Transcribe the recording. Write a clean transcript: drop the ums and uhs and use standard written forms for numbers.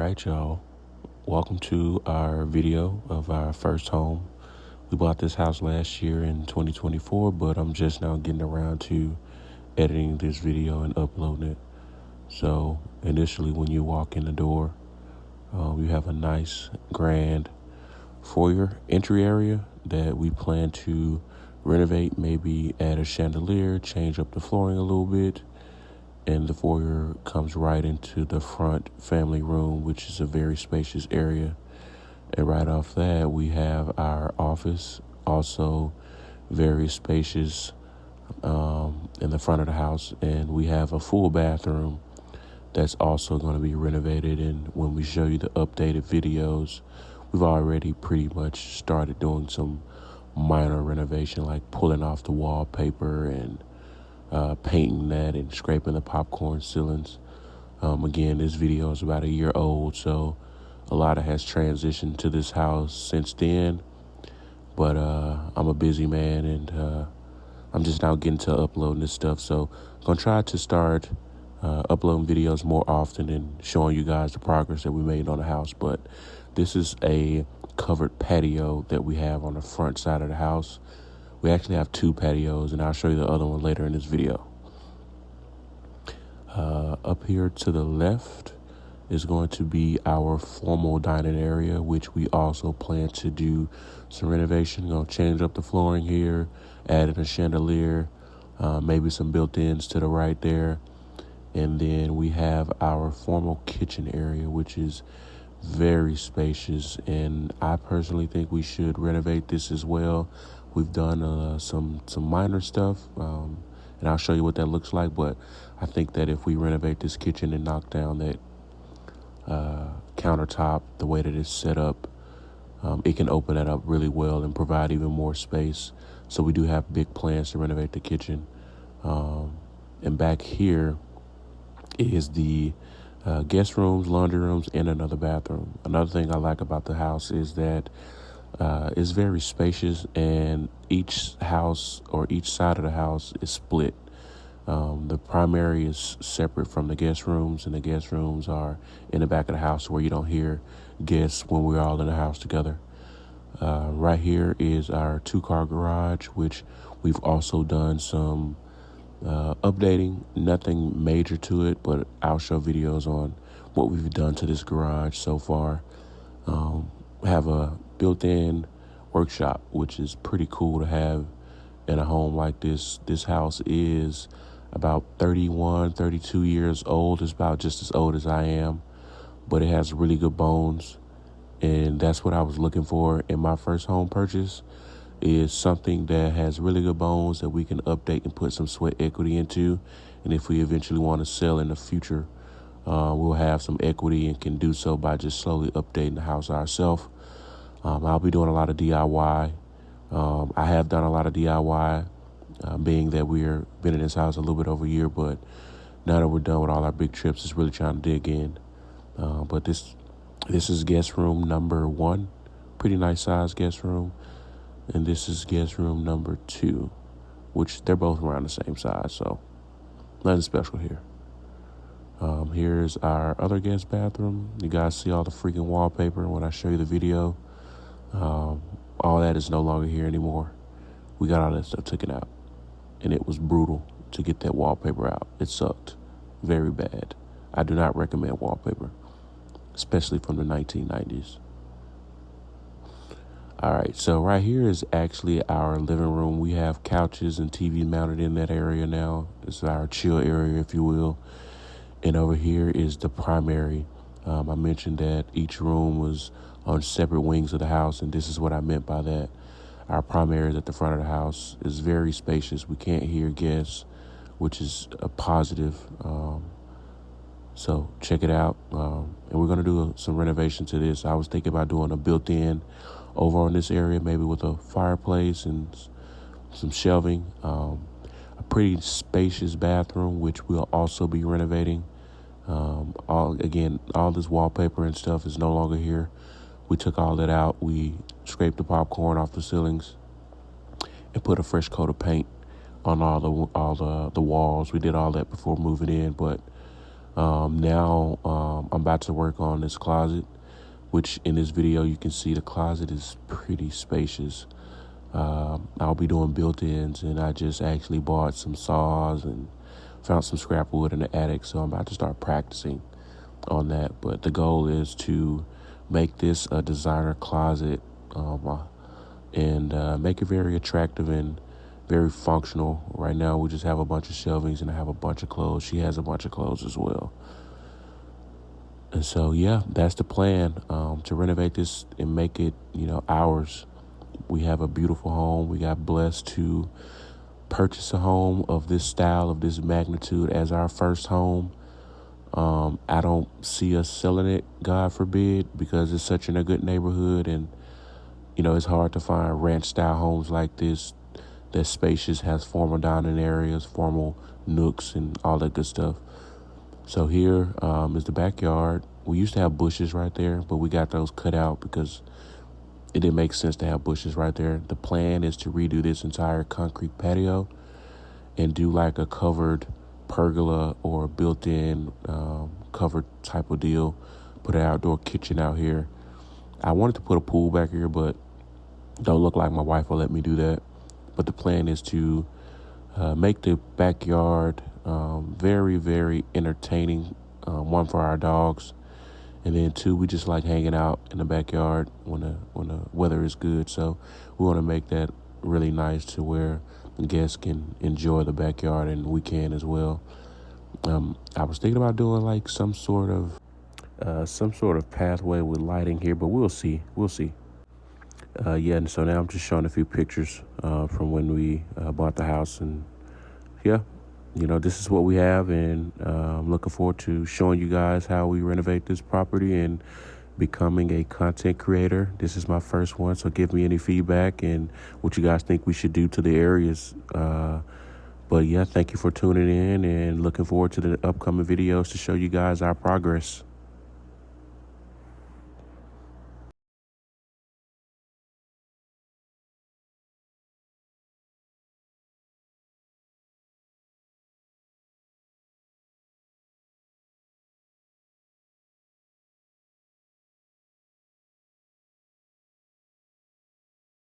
right, y'all. Welcome to our video of our first home. We bought this house last year in 2024, but I'm just now getting around to editing this video and uploading it. So initially, when you walk in the door, you have a nice, grand foyer entry area that we plan to renovate, maybe add a chandelier, change up the flooring a little bit. And the foyer comes right into the front family room, which is a very spacious area. And right off that, we have our office, also very spacious in the front of the house. And we have a full bathroom that's also going to be renovated. And when we show you the updated videos, we've already pretty much started doing some minor renovation, like pulling off the wallpaper and painting that and scraping the popcorn ceilings. Again, this video is about a year old, so a lot has transitioned to this house since then. But I'm a busy man, and I'm just now getting to uploading this stuff. So I'm going to try to start uploading videos more often and showing you guys the progress that we made on the house. But this is a covered patio that we have on the front side of the house. We actually have two patios, and I'll show you the other one later in this video. Up here to the left is going to be our formal dining area, which we also plan to do some renovation. Going to change up the flooring here, adding a chandelier, maybe some built-ins to the right there. And then we have our formal kitchen area, which is very spacious, and I personally think we should renovate this as well. We've done some minor stuff, and I'll show you what that looks like. But I think that if we renovate this kitchen and knock down that countertop, the way that it's set up, it can open that up really well and provide even more space. So we do have big plans to renovate the kitchen. And back here is the guest rooms, laundry rooms, and another bathroom. Another thing I like about the house is that it's very spacious, and each house or each side of the house is split. The primary is separate from the guest rooms, and the guest rooms are in the back of the house where you don't hear guests when we're all in the house together. Right here is our 2-car garage, which we've also done some updating. Nothing major to it, but I'll show videos on what we've done to this garage so far. Have a built-in workshop, which is pretty cool to have in a home like this. This house is about 31, 32 years old. It's about just as old as I am, but it has really good bones. And that's what I was looking for in my first home purchase, is something that has really good bones that we can update and put some sweat equity into. And if we eventually want to sell in the future, we'll have some equity and can do so by just slowly updating the house ourselves. I'll be doing a lot of DIY. I have done a lot of DIY, being that we've been in this house a little bit over a year, but now that we're done with all our big trips, it's really trying to dig in. But this is guest room number 1, pretty nice size guest room. And this is guest room number 2, which they're both around the same size, so nothing special here. Here's our other guest bathroom. You guys see all the freaking wallpaper when I show you the video. All that is no longer here anymore. We got all that stuff taken out, and it was brutal to get that wallpaper out. It sucked very bad. I do not recommend wallpaper, especially from the 1990s. All right, so right here is actually our living room. We have couches and TV mounted in that area now. It's our chill area, if you will. And over here is the primary. I mentioned that each room was on separate wings of the house, and this is what I meant by that. Our primary is at the front of the house. It's very spacious. We can't hear guests, which is a positive. So check it out. And we're going to do some renovation to this. I was thinking about doing a built-in over on this area, maybe with a fireplace and some shelving. A pretty spacious bathroom, which we'll also be renovating. All this wallpaper and stuff is no longer here. We took all that out. We scraped the popcorn off the ceilings and put a fresh coat of paint on all the walls. We did all that before moving in, but now I'm I'm about to work on this closet, which in this video you can see the closet is pretty spacious. I'll be doing built-ins, and I just actually bought some saws and found some scrap wood in the attic, so I'm about to start practicing on that. But the goal is to make this a designer closet and make it very attractive and very functional. Right now we just have a bunch of shelvings, and I have a bunch of clothes. She has a bunch of clothes as well. And so, yeah, that's the plan, to renovate this and make it, ours. We have a beautiful home. We got blessed to purchase a home of this style, of this magnitude as our first home. I don't see us selling it, God forbid, because it's such in a good neighborhood, and, it's hard to find ranch-style homes like this that's spacious, has formal dining areas, formal nooks, and all that good stuff. So here is the backyard. We used to have bushes right there, but we got those cut out because it didn't make sense to have bushes right there. The plan is to redo this entire concrete patio and do like a covered pergola or a built-in covered type of deal. Put an outdoor kitchen out here. I wanted to put a pool back here, but don't look like my wife will let me do that. But the plan is to make the backyard very, very entertaining. One, for our dogs, and then two, we just like hanging out in the backyard when the weather is good. So we want to make that really nice to where guests can enjoy the backyard, and we can as well. I was thinking about doing like some sort of pathway with lighting here, but we'll see. And so now I'm just showing a few pictures from when we bought the house, and this is what we have, and I'm looking forward to showing you guys how we renovate this property and becoming a content creator. This is my first one, so give me any feedback and what you guys think we should do to the areas. But yeah, thank you for tuning in, and looking forward to the upcoming videos to show you guys our progress.